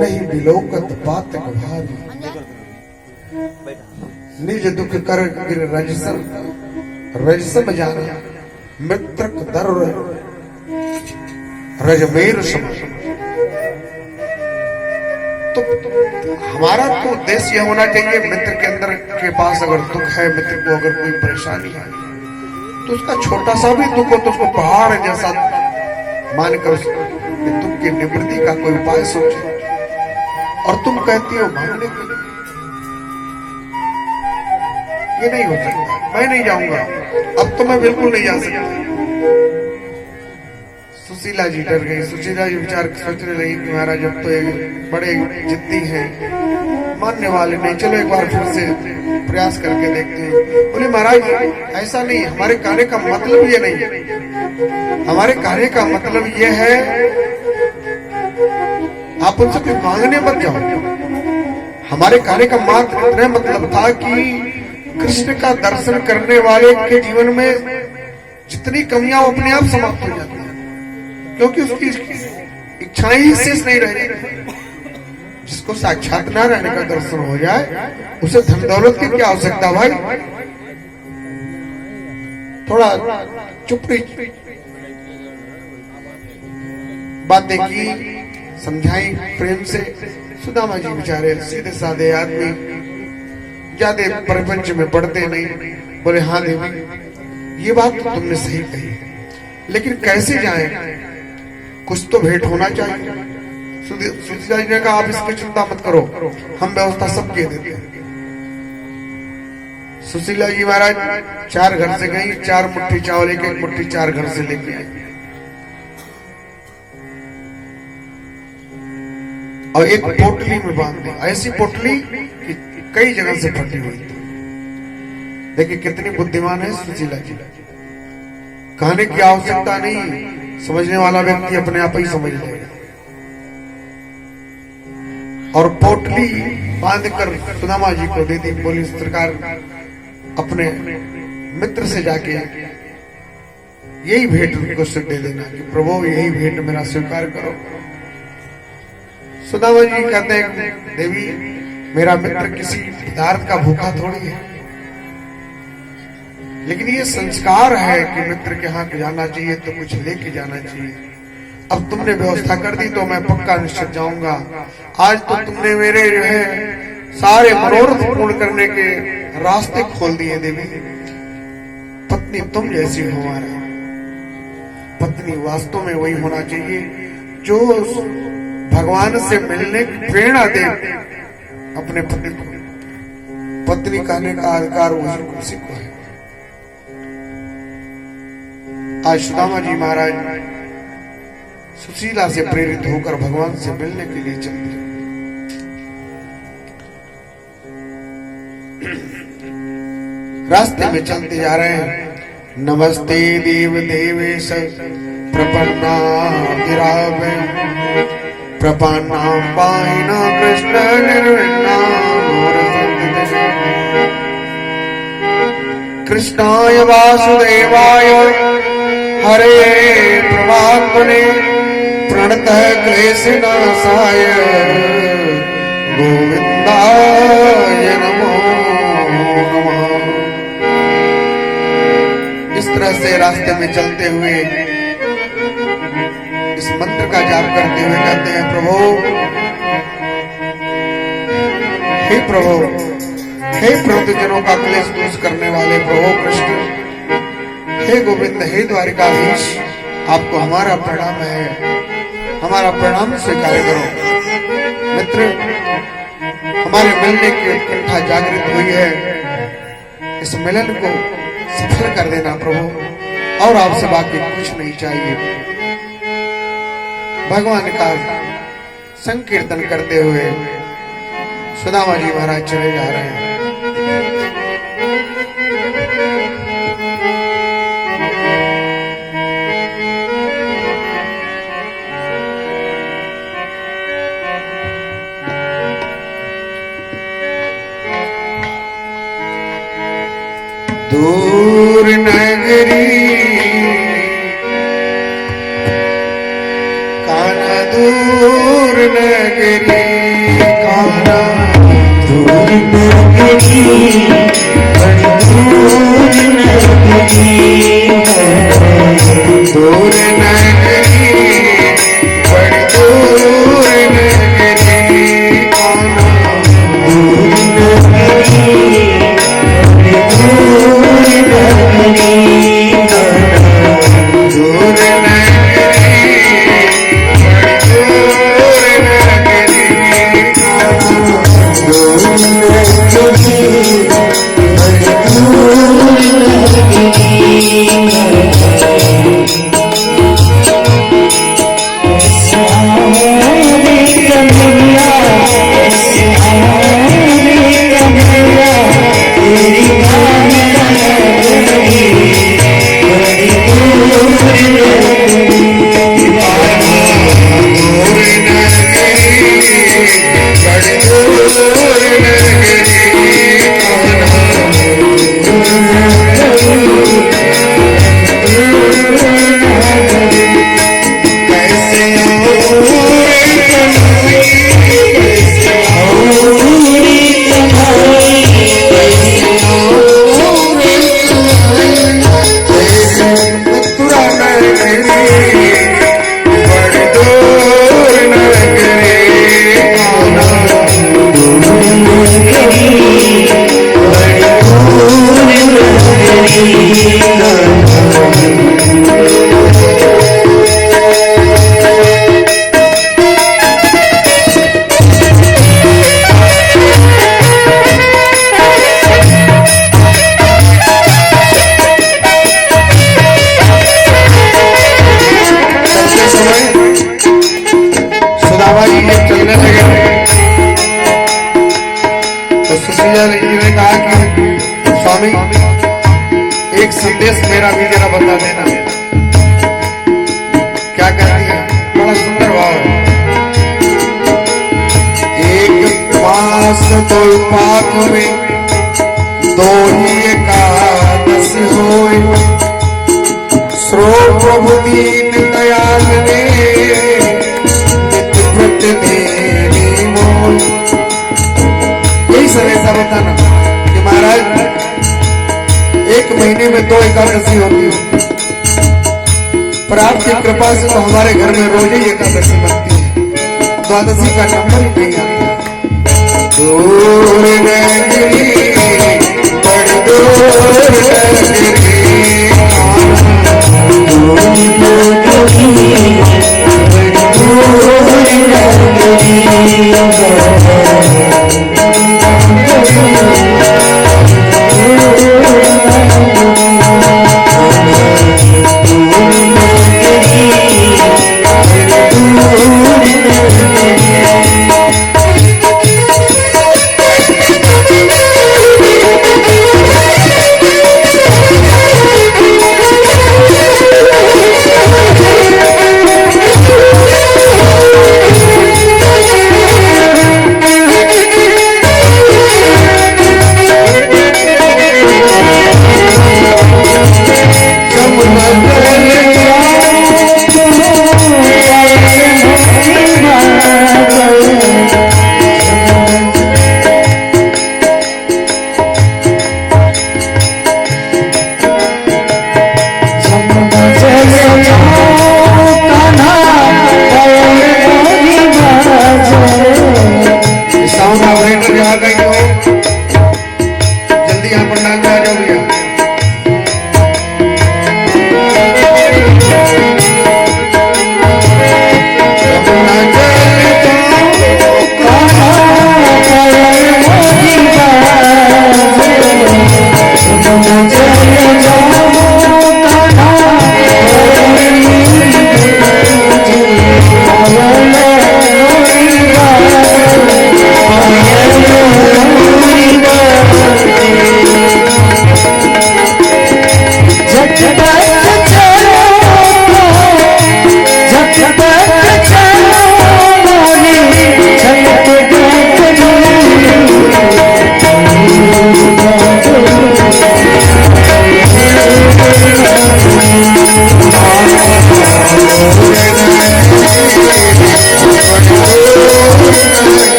नहीं बिलोकत बात भारी, निज दुख कर गिर रजसम रजसम जाना, मित्रक दर रजमेर सम। तो हमारा तो उद्देश्य यह होना चाहिए, मित्र के अंदर के पास अगर दुख है, मित्र को अगर कोई परेशानी है, तो उसका छोटा सा भी दुख हो तो उसको पहाड़ जैसा मानकर कि दुख की निवृत्ति का कोई उपाय सोचे। और तुम कहती हो मांगने के लिए, ये नहीं हो सकता, मैं नहीं जाऊंगा, अब तो मैं बिल्कुल नहीं जा सकता। सुशीला जी डर गई। सुशीला जी विचार सोचने लगी कि महाराज अब तो एक बड़े जिद्दी हैं, मानने वाले नहीं, चलो एक बार फिर से प्रयास करके देखते हैं। बोले महाराज ऐसा नहीं, हमारे कहने का मतलब ये नहीं, हमारे कहने का मतलब ये है आप उनसे कुछ मांगने मत जाओ। हमारे कहने का मात्र इतना मतलब था कि कृष्ण का दर्शन करने वाले के जीवन में जितनी कमियां अपने आप समाप्त हो जाती है, क्योंकि उसकी इच्छाएं ही शेष नहीं रह जाती। जिसको साक्षात नारायण का दर्शन हो जाए उसे धन दौलत की क्या आवश्यकता भाई। थोड़ा चुप रही, बातें की, समझाई प्रेम से। सुदामा जी बेचारे सीधे साधे आदमी, ज्यादा प्रपंच में पढ़ते नहीं। बोले हाँ देवी ये बात तो तुमने सही कही, लेकिन कैसे जाएं, कुछ तो भेंट होना चाहिए। सुशीला जी ने कहा आप इसकी चिंता मत करो, हम व्यवस्था सब किए देते हैं। सुशीला जी महाराज 4 घर से गई, 4 मुट्ठी चावल, एक मुट्ठी 4 घर से लेके आई, और एक पोटली में बांध दी, ऐसी पोटली कि कई जगह से फटी हुई थी। देखिए कितनी बुद्धिमान है सुशीला जी, कहने की आवश्यकता नहीं, समझने वाला व्यक्ति अपने आप ही समझ लेगा। और पोटली बांधकर सुदामा जी को दे दी। बोली सरकार अपने मित्र से जाके यही भेंट उनको से दे देना कि प्रभु यही भेंट मेरा स्वीकार करो। सुदामा जी कहते हैं देवी मेरा मित्र किसी पदार्थ का भूखा थोड़ी है, लेकिन ये संस्कार है कि मित्र के यहाँ जाना चाहिए तो कुछ लेके जाना चाहिए। अब तुमने व्यवस्था कर दी तो मैं पक्का निश्चित जाऊंगा। आज तो तुमने मेरे जो है सारे मनोरथ पूर्ण करने के रास्ते खोल दिए देवी। पत्नी तुम जैसी हो हमारी पत्नी, वास्तव में वही होना चाहिए जो भगवान से मिलने की प्रेरणा दे अपने पति को। पत्नी कहने का अधिकार उसी को है। आज सुदामा जी महाराज सुशीला से प्रेरित होकर भगवान से मिलने के लिए चल दिए। रास्ते में चलते जा रहे हैं। नमस्ते देव देवेश प्रपन्ना गिरावे, प्रपन्ना पाइना कृष्ण निर्विघ्ना कृष्णाय वासुदेवाय हरे प्रमात्मने प्रणतः क्लेशनाशाय गोविंदाय नमो नमः। इस तरह से रास्ते में चलते हुए इस मंत्र का जाप करते हुए कहते हैं प्रभु, हे प्रभु, हे प्रवृत्तजनों का क्लेश दूर करने वाले प्रभु कृष्ण, हे गोविंद, हे द्वारिकाधीश, आपको हमारा प्रणाम है, हमारा प्रणाम स्वीकार करो। मित्र हमारे मिलने की उत्कंठा जागृत हुई है, इस मिलन को सफल कर देना प्रभु, और आपसे बाकी कुछ नहीं चाहिए। भगवान का संकीर्तन करते हुए सुदामा जी महाराज चले जा रहे हैं। दूर नगरी कान्हा दूर नगरी कान्हा दूर नगरी बड़ी दूर नगरी दूर नगरी बड़ी दूर नगरी कान्हा दूर नगरी बड़ी दूर नगरी दूर नगरी बड़ी दूर नगरी स्वामी एक संदेश मेरा भी जरा बता देना। क्या कहती है? बड़ा सुंदर भाव है। एक मास दो पाक में दो ही एकादश होए, श्रो प्रभु दीन दयाल ने नित्य प्रतिदिन मोय। यही संदेश बताना कि महाराज एक महीने में दो एकादशी होती है, पर आपकी कृपा से तो हमारे घर में रोज ही एकादशी बनती है। द्वादशी का नंबर ही नहीं आता। दूर नगरी बड़ी दूर नगरी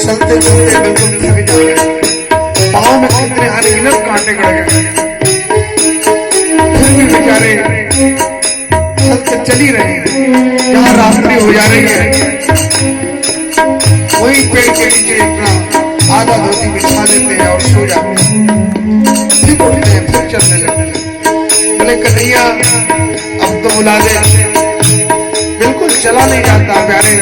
चलते चलते बिल्कुल थक जाए, पाँव में कितने अनगिनत कांटे गड़ गए, फिर भी बेचारे चलते चली रहे हैं। जहाँ रात्रि हो जा रही है वही पेड़ के नीचे अपना आधा धोती बिछा देते हैं और सो जाते हैं। फिर उठते हैं, फिर चलने लगते हैं। बोले कन्हैया अब तो बुला दे, बिल्कुल चला नहीं जाता प्यारे।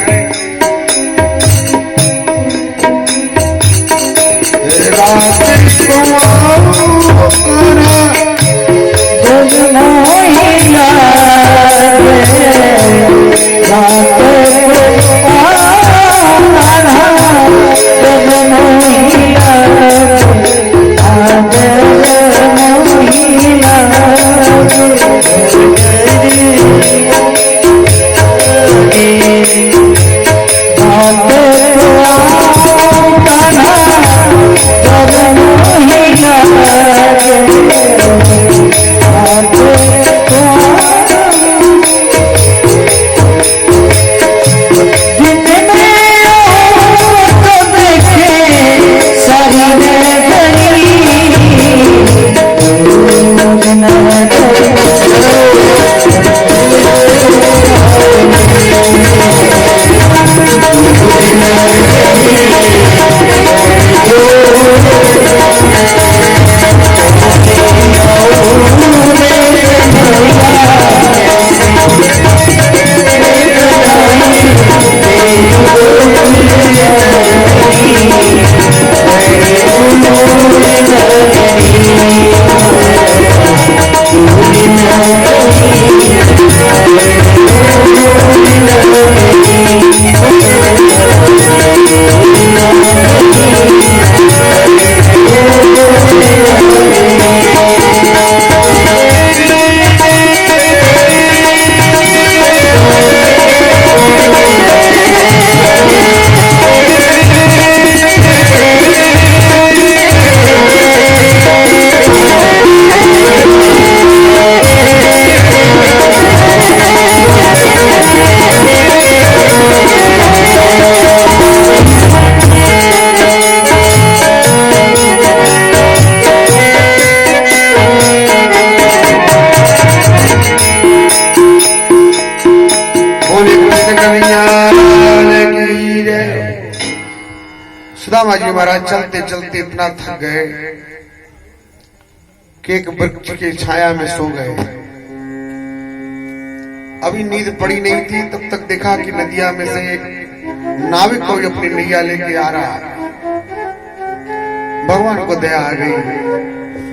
सुदामा जी महाराज चलते चलते इतना थक गए कि एक वृक्ष की छाया में सो गए। अभी नींद पड़ी नहीं थी, तब तक देखा कि नदिया में से एक नाविक कोई अपनी नैया लेके आ रहा। भगवान को दया आ गई,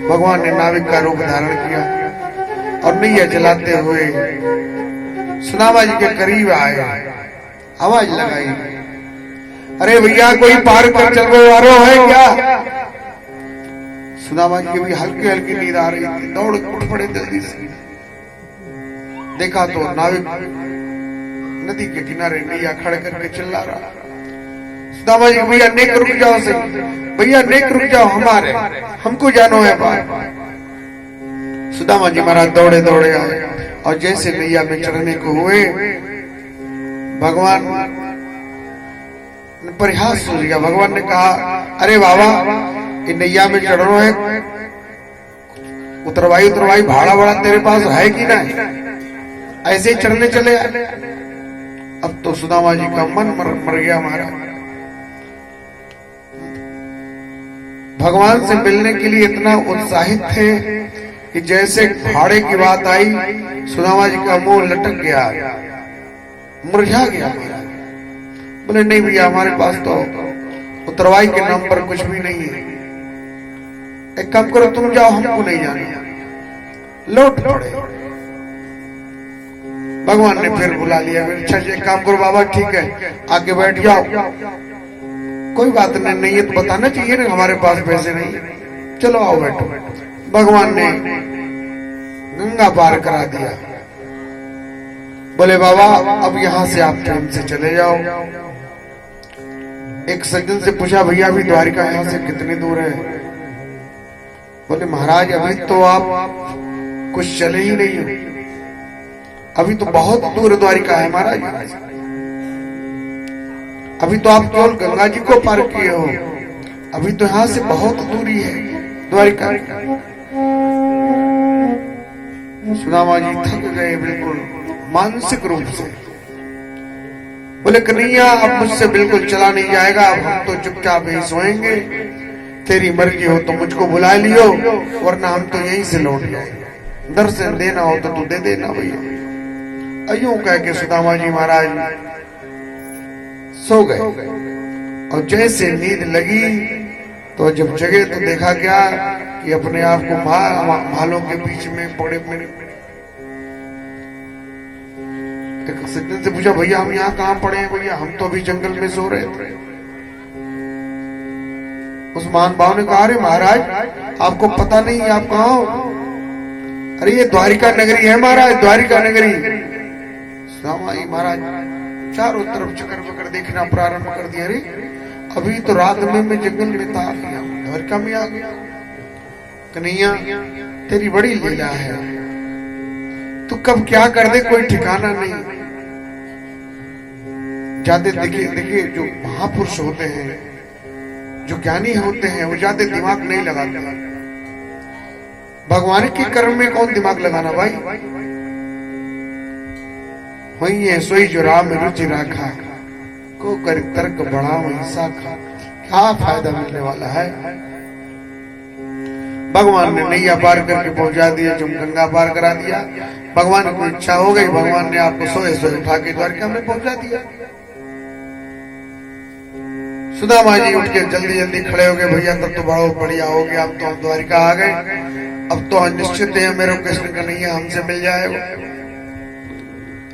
भगवान ने नाविक का रूप धारण किया और नैया चलाते हुए सुदामा जी के करीब आए, आवाज लगाई, अरे भैया कोई पार कर चल वारो है क्या? सुदामा जी की भी हल्की हल्की नींद आ रही थी, दौड़ उठ पड़े जल्दी से। देखा तो नाविक नदी के किनारे नैया खड़े करके चिल्ला रहा। सुदामा जी भैया नेक रुक जाओ, सही भैया नेक रुक जाओ, हमारे हमको जानो है पार। सुदामा जी महाराज दौड़े दौड़े आए और जैसे नैया में चढ़ने को हुए भगवान परिहास सुन लिया। भगवान ने कहा, अरे बाबा ये नैया में चढ़ना है, उतरवाई भाड़ा वाड़ा तेरे पास है कि नहीं? ऐसे ही चढ़ने चले आए। अब तो सुदामा जी का मन मर गया हमारा। भगवान से मिलने के लिए इतना उत्साहित थे कि जैसे भाड़े की बात आई, सुदामा जी का मुंह लटक गया, मुरझा गया महाराज। बोले नहीं भैया, हमारे पास तो उतरवाई के नाम पर कुछ भी नहीं है, एक काम करो तुम जाओ, हमको नहीं जाना। लौट पड़े। भगवान ने फिर बुला लिया। अच्छा जी एक काम करो बाबा, ठीक है आके बैठ जाओ, कोई बात नहीं है तो बताना चाहिए ना, हमारे पास पैसे नहीं है, चलो आओ बैठो। भगवान ने गंगा पार करा दिया। बोले बाबा अब यहां से आप ट्रेन से चले जाओ। एक सज्जन से पूछा भैया अभी द्वारिका यहां से कितनी दूर है? बोले महाराज अभी तो आप कुछ चले ही नहीं हो, अभी तो बहुत दूर द्वारिका है महाराज, अभी तो आप केवल गंगा जी को पार किए हो, अभी तो यहां से बहुत दूरी है द्वारिका। सुदामा जी थक गए बिल्कुल मानसिक रूप से। बोले कन्हैया अब मुझसे बिल्कुल चला नहीं जाएगा, अब हम तो चुपचाप ही सोएंगे, तेरी मर्जी हो तो मुझको बुला लियो, वरना हम तो यहीं से लौट जाएंगे, दर्शन देना हो तो तू दे देना भैया। अयूं कह के सुदामा जी महाराज सो गए। और जैसे नींद लगी तो जब जगे तो देखा क्या कि अपने आप को भालों के बीच में पड़े पड़े। एक सज्जन से पूछा भैया हम यहाँ कहाँ पड़े हैं? भैया हम तो अभी जंगल में सो रहे थे। उस महान भाव ने कहा अरे महाराज आपको पता नहीं आप कहाँ हो? अरे ये द्वारिका नगरी है महाराज, द्वारिका नगरी। सुदामा जी महाराज चारों तरफ चक्कर बकर देखना प्रारंभ कर दिया। अरे अभी तो रात में मैं जंगल में था, द्वारिका में आ गया। कन्हैया तेरी बड़ी लीला है, तू कब क्या कर दे कोई ठिकाना नहीं। ज्यादा देखिए जो महापुरुष होते हैं, जो ज्ञानी होते हैं, वो ज्यादा दिमाग नहीं लगाते। भगवान के कर्म में कौन दिमाग लगाना भाई? वही है सोई जो राम रुचि राखा, को कर तर्क बढ़ा वही साखा। क्या फायदा मिलने वाला है? भगवान ने नैया पार करके पहुंचा दिया, जब गंगा पार करा दिया। भगवान को इच्छा हो गई, भगवान ने आपको सोए सोए उठा के द्वारिका में पहुंचा दिया। सुदामा जी उठ के जल्दी जल्दी खड़े हो गए, भैया तब तो बड़ा बढ़िया हो गया, अब तो हम द्वारिका आ गए, अब तो निश्चित है मेरे कृष्ण कन्हैया हमसे मिल जाएगा।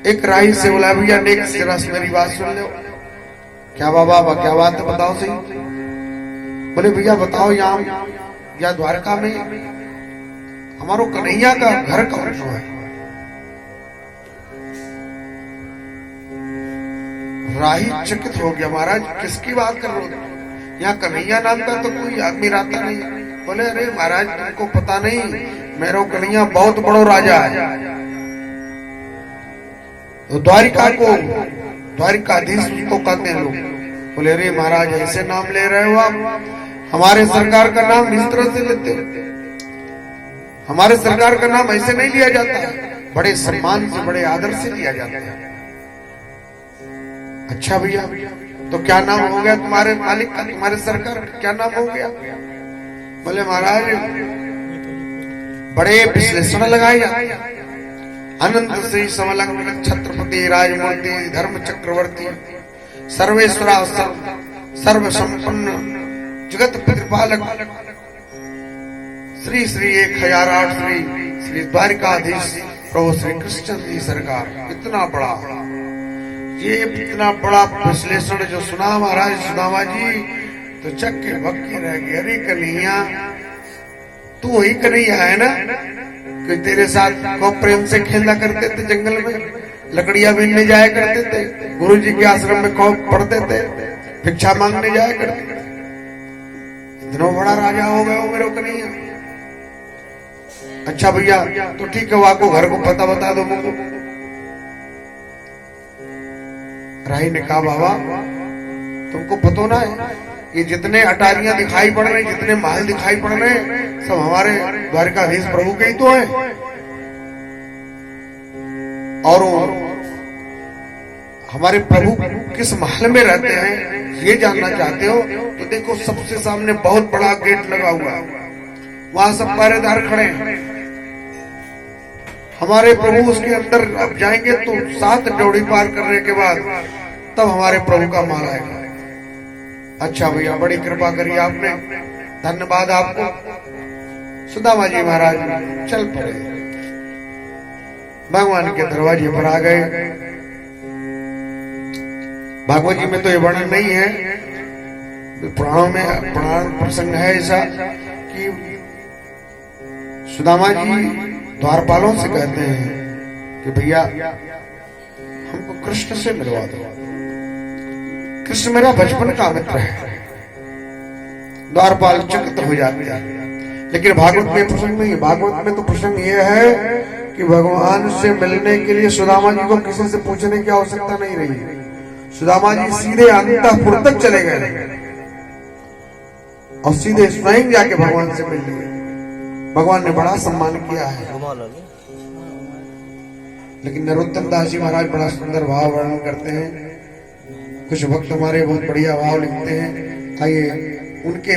एक राही से बोला भैया नेक जरा मेरी बात सुन लो। क्या बाबा क्या बात है बताओ सही। बोले भैया बताओ यहाँ या द्वारका में हमारो कन्हैया का घर कौन सा है? राही चकित हो गया, महाराज किसकी बात कर रहे हो? यहाँ कन्हैया नाम का तो कोई आदमी रहता नहीं। बोले अरे महाराज तुमको पता नहीं, मेरा कन्हैया बहुत बड़ो राजा है, तो द्वारिका को द्वारिकाधीश को कहते हैं लोग। बोले अरे महाराज ऐसे नाम ले रहे हो आप, हमारे सरकार का नाम इस तरह से लेते हो? हमारे सरकार का नाम ऐसे नहीं लिया जाता है, बड़े सम्मान से बड़े आदर से लिया जाता है। अच्छा भैया तो क्या नाम हो गया तुम्हारे मालिक का, तुम्हारे सरकार का क्या नाम हो गया? बोले महाराज बड़े विश्लेषण लगाए जाते हैं, अनंत श्री समलंग छत्रपति राजमूर्ति धर्म चक्रवर्ती सर्वेश्वरा सर्व संपन्न जगत प्रतिपालक श्री श्री 1008 श्री श्री द्वारिकाधीश प्रभु श्री कृष्ण जी सरकार। इतना बड़ा ये इतना बड़ा विश्लेषण जो सुना महाराज सुदामा जी तो चक्के भक्की रह गई। अरे कन्हैया तू वही कन्हैया है ना कि तेरे साथ खूब प्रेम से खेला करते थे, जंगल में लकड़ियां बीनने जाया करते थे, गुरु जी के आश्रम में खूब पढ़ते थे, भिक्षा मांगने जाया करते थे। इतना बड़ा राजा हो गया हो मेरे कन्हैया। अच्छा भैया तो ठीक है, वाको घर को पता बता दो मुझको। राही ने कहा बाबा तुमको पता ना है ये जितने अटारियां दिखाई पड़ रही, जितने महल दिखाई पड़ रहे हैं, सब हमारे द्वारिकाधीश प्रभु के ही तो हैं। और हमारे प्रभु किस महल में रहते हैं ये जानना चाहते हो तो देखो सबसे सामने बहुत बड़ा गेट लगा हुआ है, वहां सब पहरेदार खड़े हैं। हमारे प्रभु उसके अंदर अब जाएंगे तो 7 ड्योढ़ी पार करने के बाद तब हमारे प्रभु का माल आएगा। अच्छा भैया, बड़ी कृपा करी आपने, धन्यवाद आपको। सुदामा जी महाराज चल पड़े, भगवान के दरवाजे पर आ गए। भागवत जी में तो ये वर्णन नहीं है, पुराणों में पुराण प्रसंग है ऐसा कि सुदामा जी द्वारपालों से कहते हैं कि भैया हमको कृष्ण से मिलवा दो, कृष्ण मेरा बचपन का मित्र है। द्वारपाल चकित हो जाते हैं। लेकिन भागवत में प्रसंग नहीं, भागवत में तो प्रसंग यह है कि भगवान से मिलने के लिए सुदामा जी को किसी से पूछने की आवश्यकता नहीं रही। सुदामा जी सीधे अंतःपुर तक चले गए और सीधे स्वयं जाके भगवान से मिल लिए। भगवान ने बड़ा सम्मान किया है। लेकिन नरोत्तम दास जी महाराज बड़ा सुंदर भाव वर्णन करते हैं। कुछ भक्त हमारे बहुत बढ़िया भाव लिखते हैं। आइए उनके